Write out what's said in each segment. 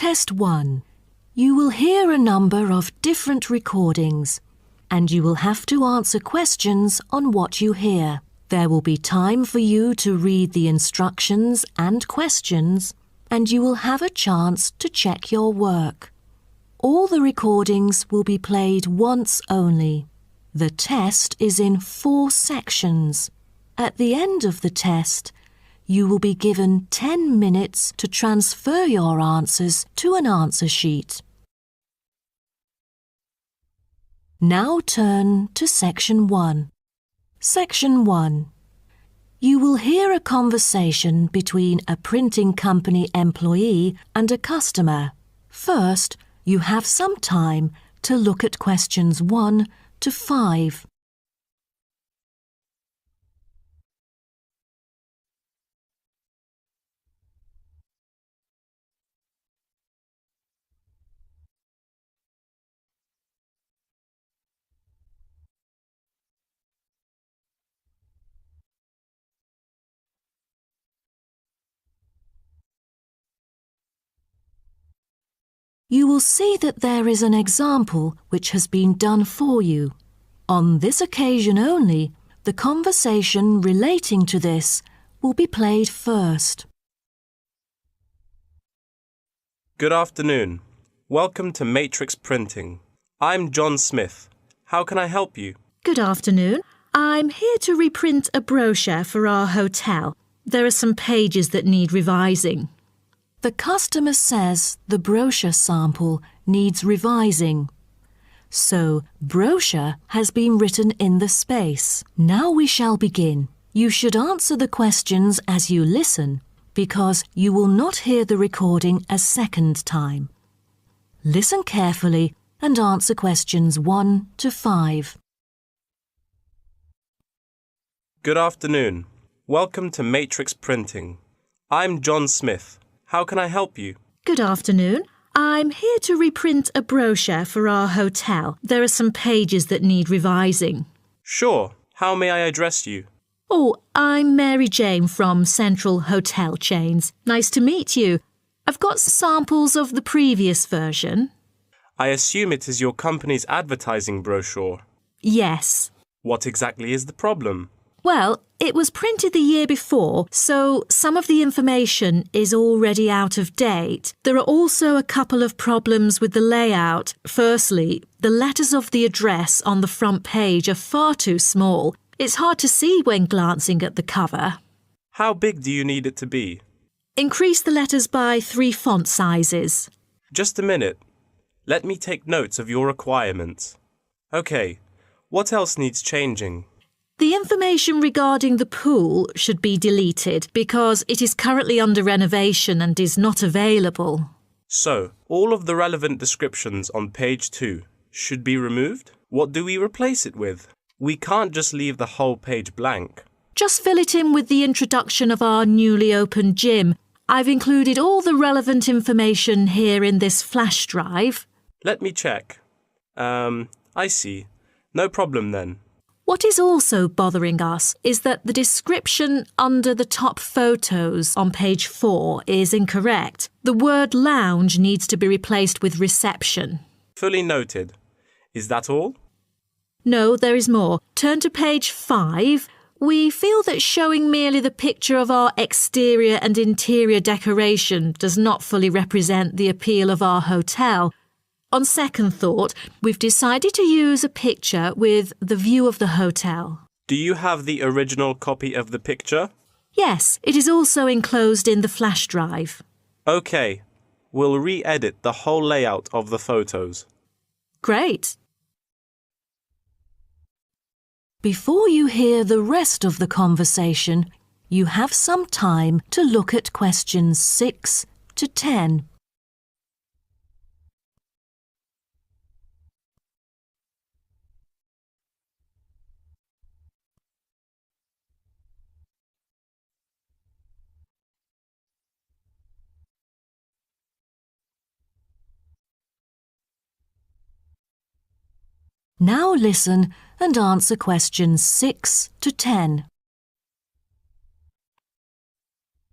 Test 1. You will hear a number of different recordings, and you will have to answer questions on what you hear. There will be time for you to read the instructions and questions, and you will have a chance to check your work. All the recordings will be played once only. The test is in 4 sections. At the end of the test, you will be given 10 minutes to transfer your answers to an answer sheet. Now turn to Section 1. Section 1. You will hear a conversation between a printing company employee and a customer. First, you have some time to look at questions 1 to 5. You will see that there is an example which has been done for you. On this occasion only, the conversation relating to this will be played first. Good afternoon. Welcome to Matrix Printing. I'm John Smith. How can I help you? Good afternoon. I'm here to reprint a brochure for our hotel. There are some pages that need revising. The customer says the brochure sample needs revising. So, brochure has been written in the space. Now we shall begin. You should answer the questions as you listen, because you will not hear the recording a second time. Listen carefully and answer questions 1 to 5. Good afternoon. Welcome to Matrix Printing. I'm John Smith. How can I help you? Good afternoon. I'm here to reprint a brochure for our hotel. There are some pages that need revising. Sure. How may I address you? Oh, I'm Mary Jane from Central Hotel Chains. Nice to meet you. I've got samples of the previous version. I assume it is your company's advertising brochure. Yes. What exactly is the problem? Well, it was printed the year before, so some of the information is already out of date. There are also a couple of problems with the layout. Firstly, the letters of the address on the front page are far too small. It's hard to see when glancing at the cover. How big do you need it to be? Increase the letters by 3 font sizes. Just a minute. Let me take notes of your requirements. Okay, what else needs changing? The information regarding the pool should be deleted because it is currently under renovation and is not available. So, all of the relevant descriptions on page 2 should be removed? What do we replace it with? We can't just leave the whole page blank. Just fill it in with the introduction of our newly opened gym. I've included all the relevant information here in this flash drive. Let me check. I see. No problem then. What is also bothering us is that the description under the top photos on page 4 is incorrect. The word lounge needs to be replaced with reception. Fully noted. Is that all? No, there is more. Turn to page 5. We feel that showing merely the picture of our exterior and interior decoration does not fully represent the appeal of our hotel. On second thought, we've decided to use a picture with the view of the hotel. Do you have the original copy of the picture? Yes, it is also enclosed in the flash drive. Okay, we'll re-edit the whole layout of the photos. Great. Before you hear the rest of the conversation, you have some time to look at questions 6 to 10. Now listen and answer questions 6 to 10.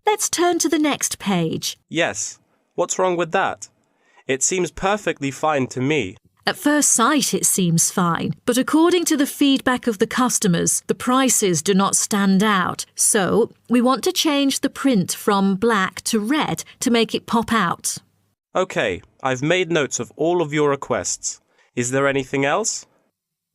Let's turn to the next page. Yes. What's wrong with that? It seems perfectly fine to me. At first sight, it seems fine, but according to the feedback of the customers, the prices do not stand out. So, we want to change the print from black to red to make it pop out. Okay, I've made notes of all of your requests. Is there anything else?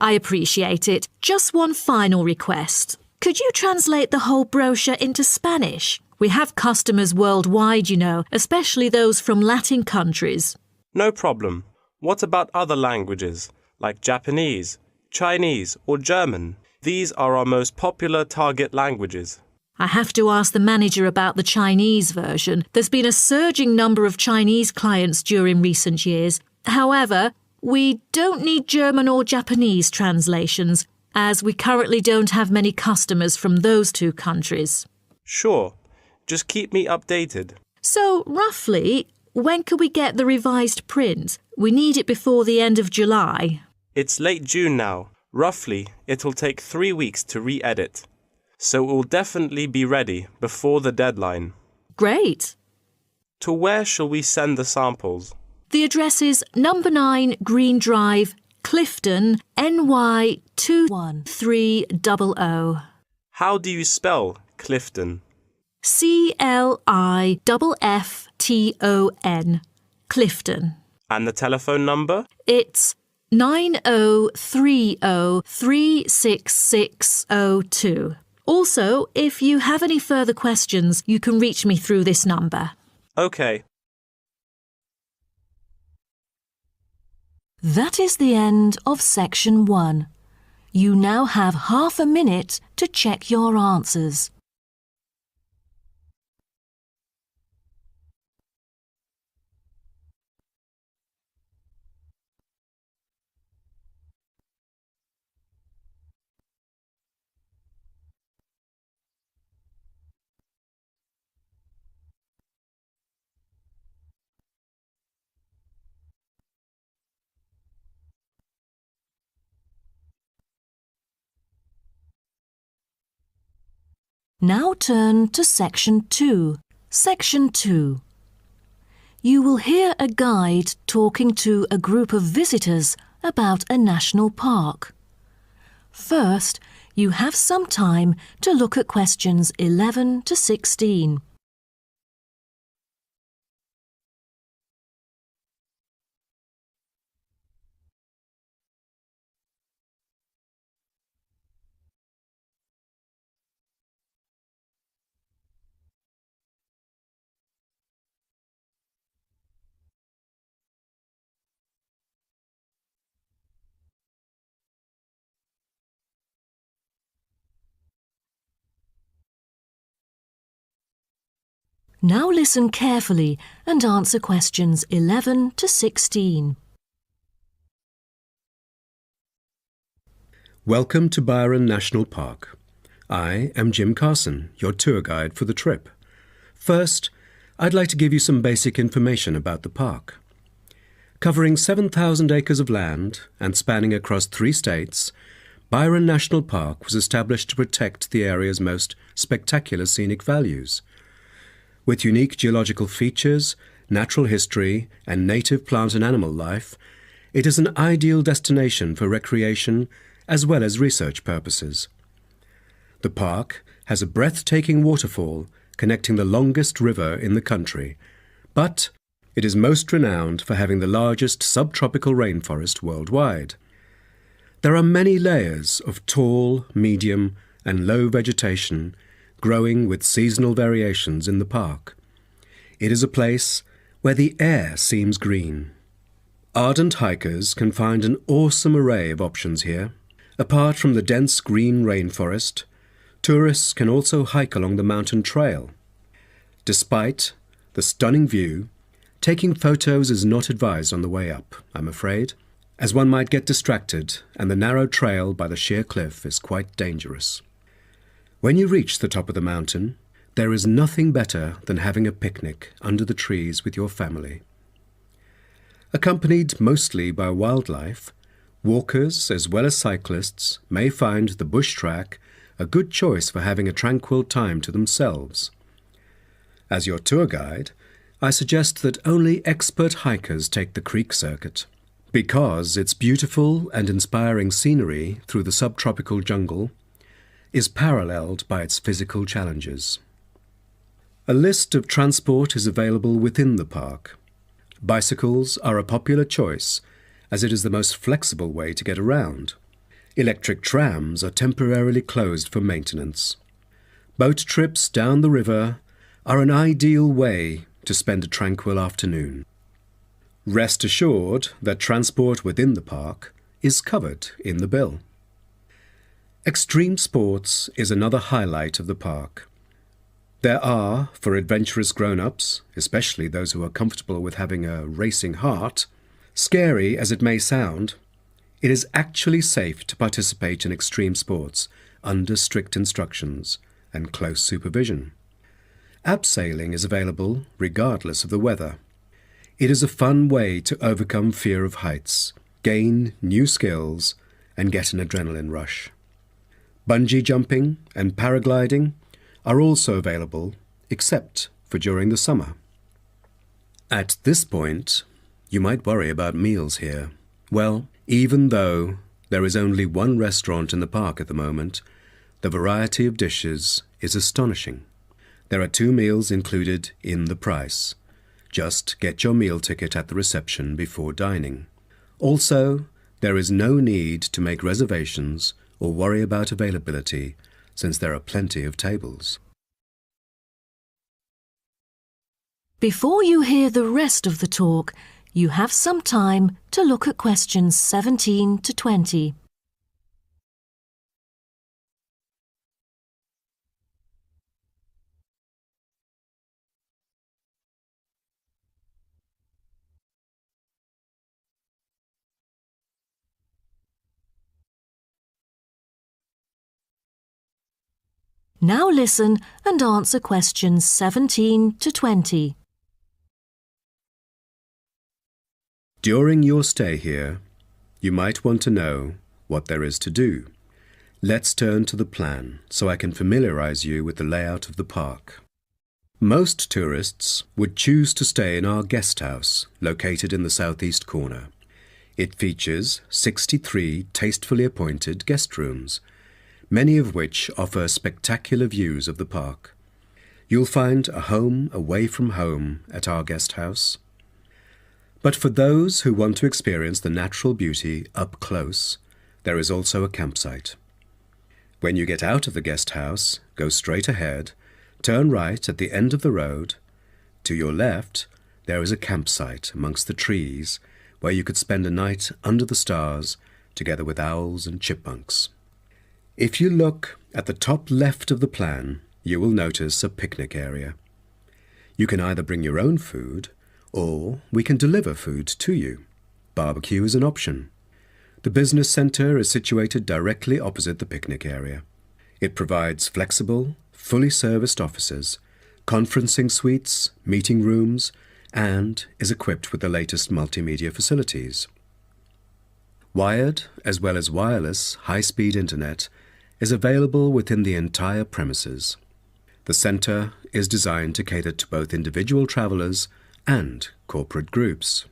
I appreciate it. Just one final request. Could you translate the whole brochure into Spanish? We have customers worldwide, you know, especially those from Latin countries. No problem. What about other languages, like Japanese, Chinese, or German? These are our most popular target languages. I have to ask the manager about the Chinese version. There's been a surging number of Chinese clients during recent years. However, we don't need German or Japanese translations, as we currently don't have many customers from those two countries. Sure. Just keep me updated. So, roughly, when can we get the revised print? We need it before the end of July. It's late June now. Roughly, it'll take 3 weeks to re-edit. So it will definitely be ready before the deadline. Great. To where shall we send the samples? The address is number 9 Green Drive, Clifton, NY 21300. How do you spell Clifton? CLIFFTON. Clifton. And the telephone number? It's 9030366602. Also, if you have any further questions, you can reach me through this number. Okay. That is the end of section 1. You now have half a minute to check your answers. Now turn to section 2. Section 2. You will hear a guide talking to a group of visitors about a national park. First, you have some time to look at questions 11 to 16. Now listen carefully and answer questions 11 to 16. Welcome to Byron National Park. I am Jim Carson, your tour guide for the trip. First, I'd like to give you some basic information about the park. Covering 7,000 acres of land and spanning across 3 states, Byron National Park was established to protect the area's most spectacular scenic values. With unique geological features, natural history, and native plant and animal life, it is an ideal destination for recreation as well as research purposes. The park has a breathtaking waterfall connecting the longest river in the country, but it is most renowned for having the largest subtropical rainforest worldwide. There are many layers of tall, medium, and low vegetation growing with seasonal variations in the park. It is a place where the air seems green. Ardent hikers can find an awesome array of options here. Apart from the dense green rainforest, tourists can also hike along the mountain trail. Despite the stunning view, taking photos is not advised on the way up, I'm afraid, as one might get distracted and the narrow trail by the sheer cliff is quite dangerous. When you reach the top of the mountain, there is nothing better than having a picnic under the trees with your family. Accompanied mostly by wildlife, walkers as well as cyclists may find the bush track a good choice for having a tranquil time to themselves. As your tour guide, I suggest that only expert hikers take the creek circuit, because its beautiful and inspiring scenery through the subtropical jungle is paralleled by its physical challenges. A list of transport is available within the park. Bicycles are a popular choice, as it is the most flexible way to get around. Electric trams are temporarily closed for maintenance. Boat trips down the river are an ideal way to spend a tranquil afternoon. Rest assured that transport within the park is covered in the bill. Extreme sports is another highlight of the park. There are, for adventurous grown-ups, especially those who are comfortable with having a racing heart, scary as it may sound, it is actually safe to participate in extreme sports under strict instructions and close supervision. Abseiling is available regardless of the weather. It is a fun way to overcome fear of heights, gain new skills, and get an adrenaline rush. Bungee jumping and paragliding are also available, except for during the summer. At this point, you might worry about meals here. Well, even though there is only one restaurant in the park at the moment, the variety of dishes is astonishing. There are 2 meals included in the price. Just get your meal ticket at the reception before dining. Also, there is no need to make reservations or worry about availability, since there are plenty of tables. Before you hear the rest of the talk, you have some time to look at questions 17 to 20. Now listen and answer questions 17 to 20. During your stay here, you might want to know what there is to do. Let's turn to the plan so I can familiarize you with the layout of the park. Most tourists would choose to stay in our guest house, located in the southeast corner. It features 63 tastefully appointed guest rooms, many of which offer spectacular views of the park. You'll find a home away from home at our guest house. But for those who want to experience the natural beauty up close, there is also a campsite. When you get out of the guest house, go straight ahead, turn right at the end of the road. To your left, there is a campsite amongst the trees where you could spend a night under the stars together with owls and chipmunks. If you look at the top left of the plan, you will notice a picnic area. You can either bring your own food, or we can deliver food to you. Barbecue is an option. The business centre is situated directly opposite the picnic area. It provides flexible, fully serviced offices, conferencing suites, meeting rooms, and is equipped with the latest multimedia facilities. Wired, as well as wireless, high-speed internet is available within the entire premises. The centre is designed to cater to both individual travellers and corporate groups.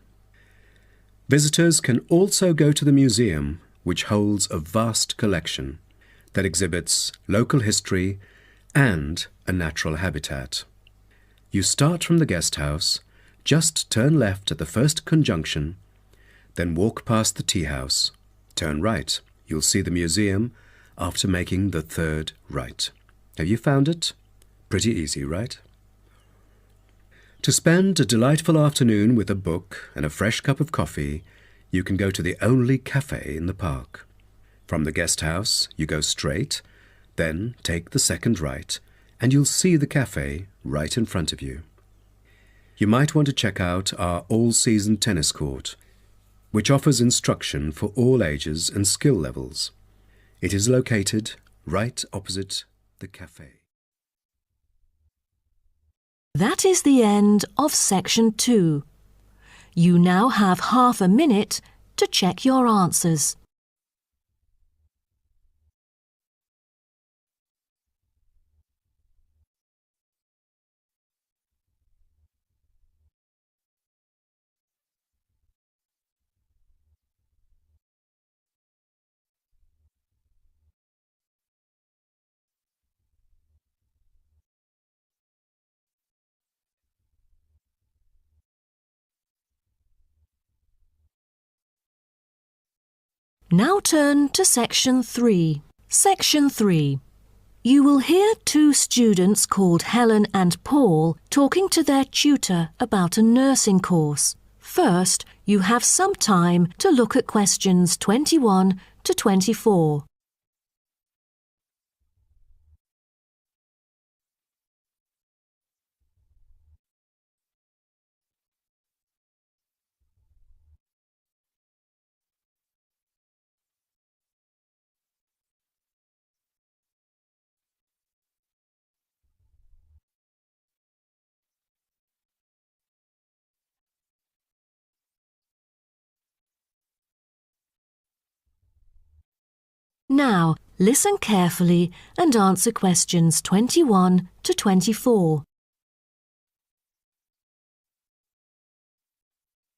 Visitors can also go to the museum, which holds a vast collection that exhibits local history and a natural habitat. You start from the guest house, just turn left at the first conjunction, then walk past the tea house, turn right. You'll see the museum after making the third right. Have you found it? Pretty easy, right? To spend a delightful afternoon with a book and a fresh cup of coffee, you can go to the only cafe in the park. From the guest house, you go straight, then take the second right, and you'll see the cafe right in front of you. You might want to check out our all-season tennis court, which offers instruction for all ages and skill levels. It is located right opposite the cafe. That is the end of section 2. You now have half a minute to check your answers. Now turn to Section 3. Section 3. You will hear two students called Helen and Paul talking to their tutor about a nursing course. First, you have some time to look at questions 21 to 24. Now, listen carefully and answer questions 21 to 24.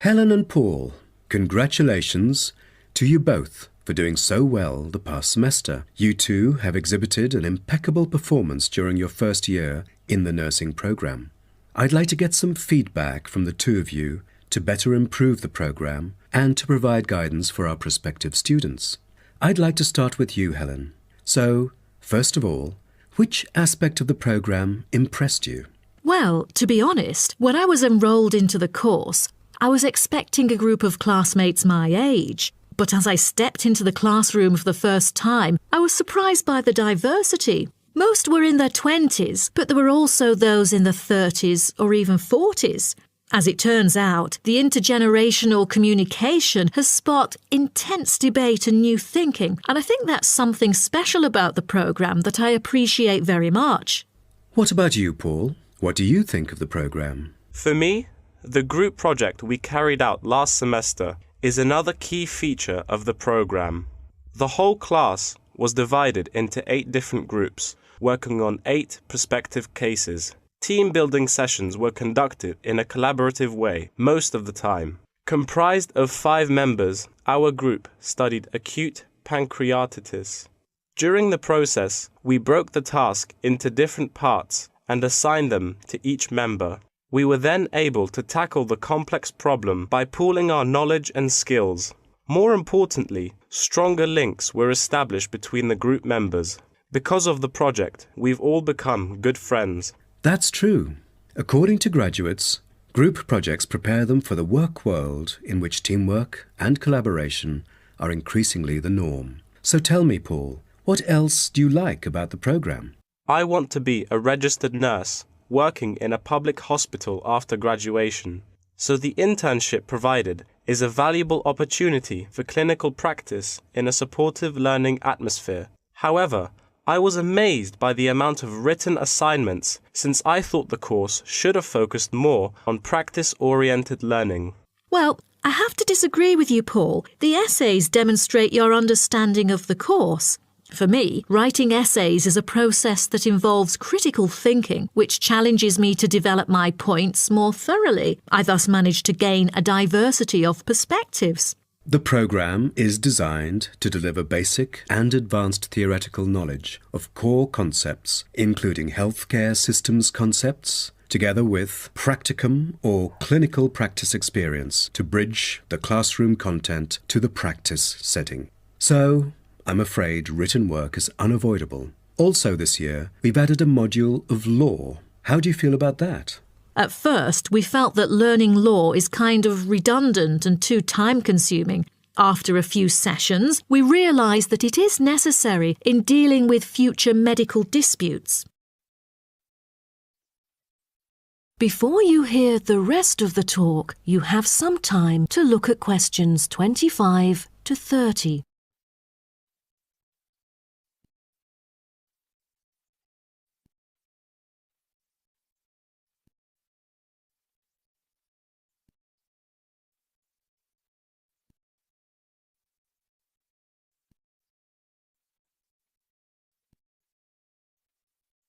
Helen and Paul, congratulations to you both for doing so well the past semester. You two have exhibited an impeccable performance during your first year in the nursing program. I'd like to get some feedback from the two of you to better improve the program and to provide guidance for our prospective students. I'd like to start with you, Helen. So, first of all, which aspect of the program impressed you? Well, to be honest, when I was enrolled into the course, I was expecting a group of classmates my age. But as I stepped into the classroom for the first time, I was surprised by the diversity. Most were in their 20s, but there were also those in their 30s or even 40s. As it turns out, the intergenerational communication has sparked intense debate and new thinking, and I think that's something special about the programme that I appreciate very much. What about you, Paul? What do you think of the program? For me, the group project we carried out last semester is another key feature of the program. The whole class was divided into 8 different groups, working on 8 prospective cases. Team-building sessions were conducted in a collaborative way most of the time. Comprised of 5 members, our group studied acute pancreatitis. During the process, we broke the task into different parts and assigned them to each member. We were then able to tackle the complex problem by pooling our knowledge and skills. More importantly, stronger links were established between the group members. Because of the project, we've all become good friends. That's true. According to graduates, group projects prepare them for the work world in which teamwork and collaboration are increasingly the norm. So tell me, Paul, what else do you like about the program? I want to be a registered nurse working in a public hospital after graduation. So the internship provided is a valuable opportunity for clinical practice in a supportive learning atmosphere. However, I was amazed by the amount of written assignments since I thought the course should have focused more on practice-oriented learning. Well, I have to disagree with you, Paul. The essays demonstrate your understanding of the course. For me, writing essays is a process that involves critical thinking, which challenges me to develop my points more thoroughly. I thus managed to gain a diversity of perspectives. The program is designed to deliver basic and advanced theoretical knowledge of core concepts, including healthcare systems concepts, together with practicum or clinical practice experience to bridge the classroom content to the practice setting. So, I'm afraid written work is unavoidable. Also this year, we've added a module of law. How do you feel about that? At first, we felt that learning law is kind of redundant and too time-consuming. After a few sessions, we realised that it is necessary in dealing with future medical disputes. Before you hear the rest of the talk, you have some time to look at questions 25 to 30.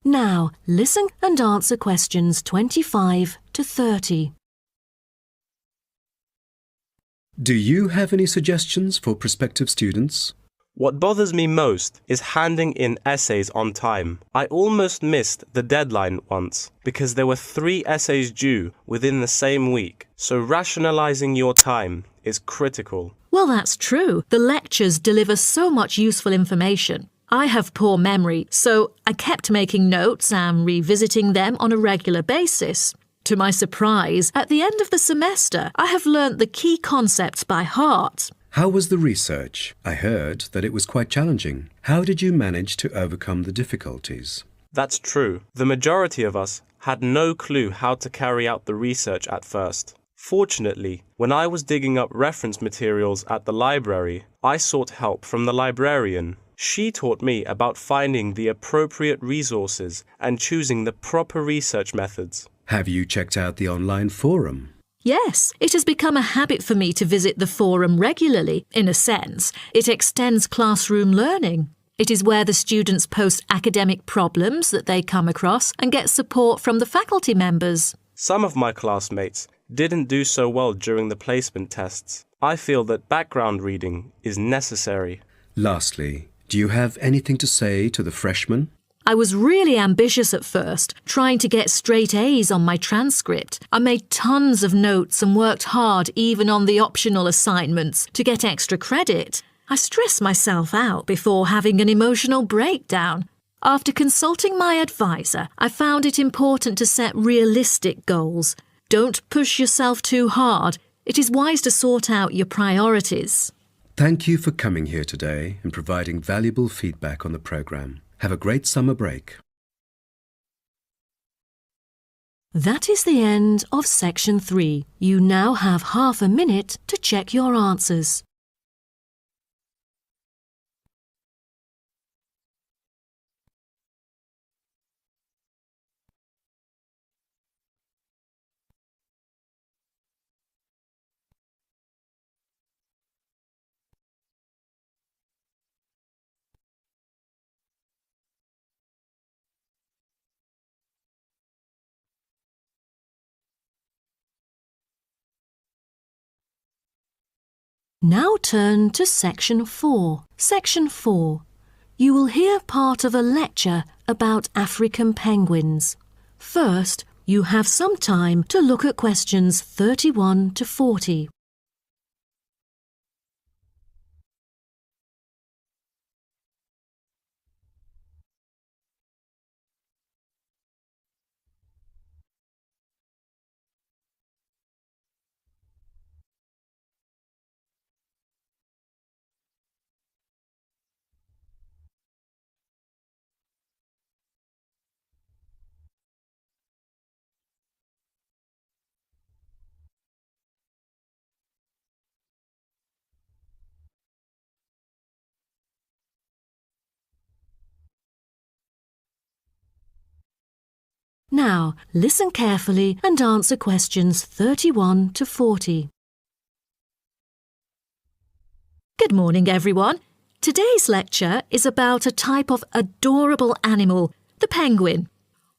Now, listen and answer questions 25 to 30. Do you have any suggestions for prospective students? What bothers me most is handing in essays on time. I almost missed the deadline once because there were 3 essays due within the same week, so rationalizing your time is critical. Well, that's true. The lectures deliver so much useful information. I have poor memory, so I kept making notes and revisiting them on a regular basis. To my surprise, at the end of the semester, I have learnt the key concepts by heart. How was the research? I heard that it was quite challenging. How did you manage to overcome the difficulties? That's true. The majority of us had no clue how to carry out the research at first. Fortunately, when I was digging up reference materials at the library, I sought help from the librarian. She taught me about finding the appropriate resources and choosing the proper research methods. Have you checked out the online forum? Yes, it has become a habit for me to visit the forum regularly. In a sense, it extends classroom learning. It is where the students post academic problems that they come across and get support from the faculty members. Some of my classmates didn't do so well during the placement tests. I feel that background reading is necessary. Lastly, do you have anything to say to the freshmen? I was really ambitious at first, trying to get straight A's on my transcript. I made tons of notes and worked hard even on the optional assignments to get extra credit. I stressed myself out before having an emotional breakdown. After consulting my advisor, I found it important to set realistic goals. Don't push yourself too hard. It is wise to sort out your priorities. Thank you for coming here today and providing valuable feedback on the program. Have a great summer break. That is the end of Section 3. You now have half a minute to check your answers. Now turn to Section 4. Section 4. You will hear part of a lecture about African penguins. First, you have some time to look at questions 31 to 40. Now, listen carefully and answer questions 31 to 40. Good morning, everyone. Today's lecture is about a type of adorable animal, the penguin.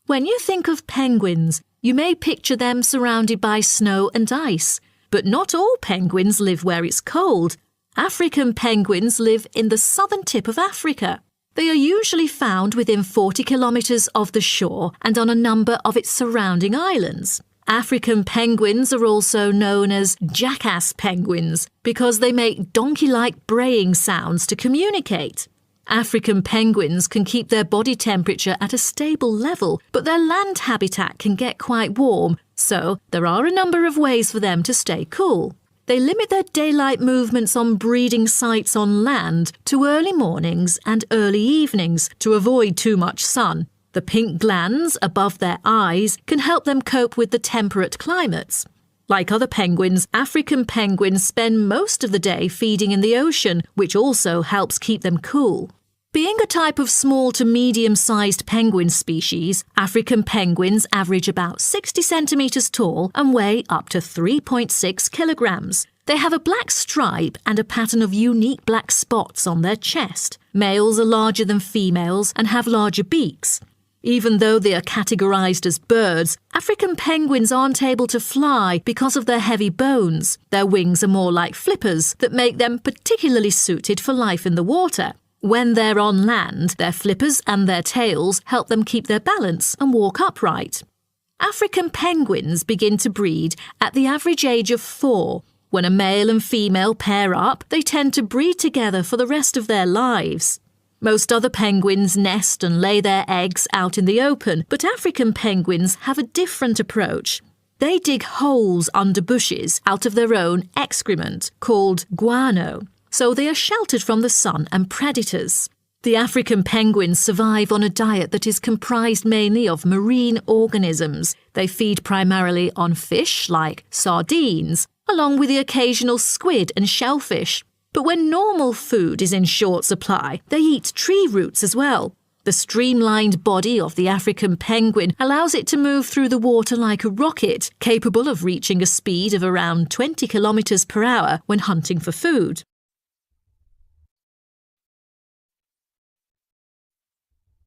When you think of penguins, you may picture them surrounded by snow and ice. But not all penguins live where it's cold. African penguins live in the southern tip of Africa. They are usually found within 40 kilometres of the shore and on a number of its surrounding islands. African penguins are also known as jackass penguins because they make donkey-like braying sounds to communicate. African penguins can keep their body temperature at a stable level, but their land habitat can get quite warm, so there are a number of ways for them to stay cool. They limit their daylight movements on breeding sites on land to early mornings and early evenings to avoid too much sun. The pink glands above their eyes can help them cope with the temperate climates. Like other penguins, African penguins spend most of the day feeding in the ocean, which also helps keep them cool. Being a type of small to medium-sized penguin species, African penguins average about 60 centimetres tall and weigh up to 3.6 kilograms. They have a black stripe and a pattern of unique black spots on their chest. Males are larger than females and have larger beaks. Even though they are categorised as birds, African penguins aren't able to fly because of their heavy bones. Their wings are more like flippers that make them particularly suited for life in the water. When they're on land, their flippers and their tails help them keep their balance and walk upright. African penguins begin to breed at the average age of 4. When a male and female pair up, they tend to breed together for the rest of their lives. Most other penguins nest and lay their eggs out in the open, but African penguins have a different approach. They dig holes under bushes out of their own excrement, called guano, so they are sheltered from the sun and predators. The African penguins survive on a diet that is comprised mainly of marine organisms. They feed primarily on fish like sardines, along with the occasional squid and shellfish. But when normal food is in short supply, they eat tree roots as well. The streamlined body of the African penguin allows it to move through the water like a rocket, capable of reaching a speed of around 20 kilometers per hour when hunting for food.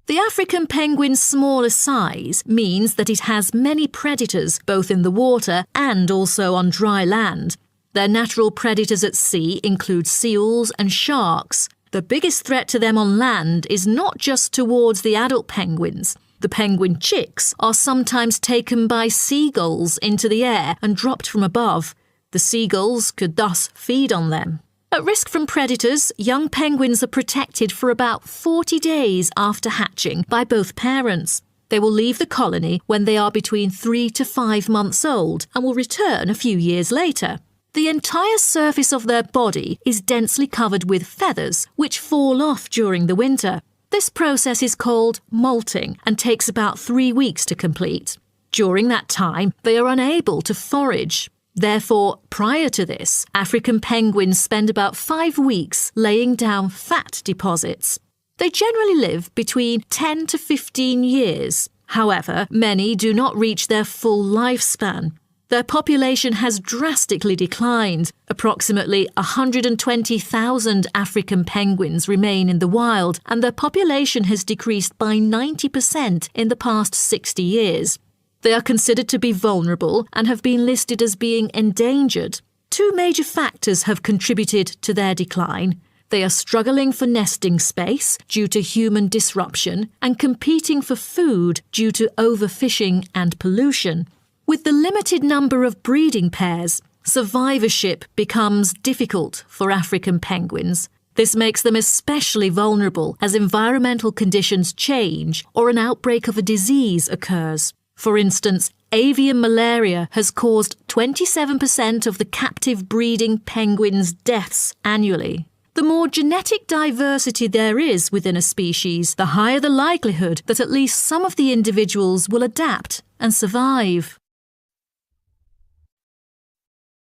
The African penguin's smaller size means that it has many predators both in the water and also on dry land. Their natural predators at sea include seals and sharks. The biggest threat to them on land is not just towards the adult penguins. The penguin chicks are sometimes taken by seagulls into the air and dropped from above. The seagulls could thus feed on them. At risk from predators, young penguins are protected for about 40 days after hatching by both parents. They will leave the colony when they are between 3 to 5 months old and will return a few years later. The entire surface of their body is densely covered with feathers, which fall off during the winter. This process is called molting and takes about 3 weeks to complete. During that time, they are unable to forage. Therefore, prior to this, African penguins spend about 5 weeks laying down fat deposits. They generally live between 10 to 15 years. However, many do not reach their full lifespan. Their population has drastically declined. Approximately 120,000 African penguins remain in the wild, and their population has decreased by 90% in the past 60 years. They are considered to be vulnerable and have been listed as being endangered. 2 major factors have contributed to their decline. They are struggling for nesting space due to human disruption and competing for food due to overfishing and pollution. With the limited number of breeding pairs, survivorship becomes difficult for African penguins. This makes them especially vulnerable as environmental conditions change or an outbreak of a disease occurs. For instance, avian malaria has caused 27% of the captive breeding penguins' deaths annually. The more genetic diversity there is within a species, the higher the likelihood that at least some of the individuals will adapt and survive.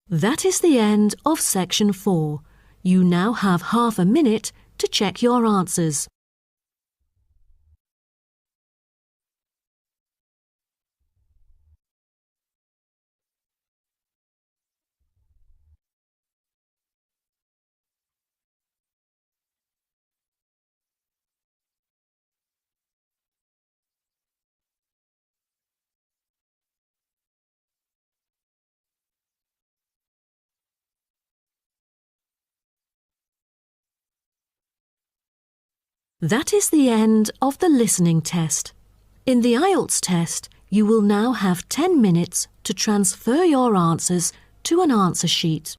That is the end of section 4. You now have half a minute to check your answers. That is the end of the listening test. In the IELTS test, you will now have 10 minutes to transfer your answers to an answer sheet.